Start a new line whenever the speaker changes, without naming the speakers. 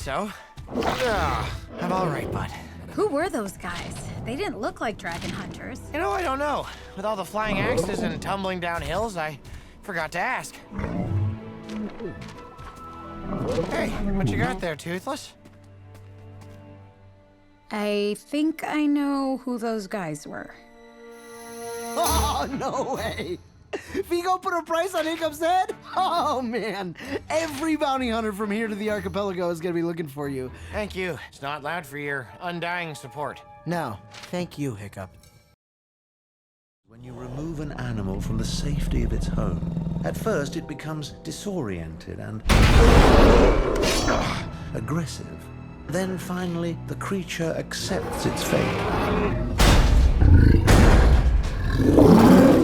so. I'm all right, bud.
Who were those guys? They didn't look like dragon hunters.
You know, I don't know. With all the flying axes and tumbling down hills, I forgot to ask. Hey, what you got there, Toothless?
I think I know who those guys were.
Oh, no way! Viggo put a price on Hiccup's head? Oh, man. Every bounty hunter from here to the archipelago is gonna be looking for you.
Thank you. It's not loud for your undying support.
No, thank you, Hiccup.
When you remove an animal from the safety of its home, at first it becomes disoriented and aggressive. Then finally, the creature accepts its fate.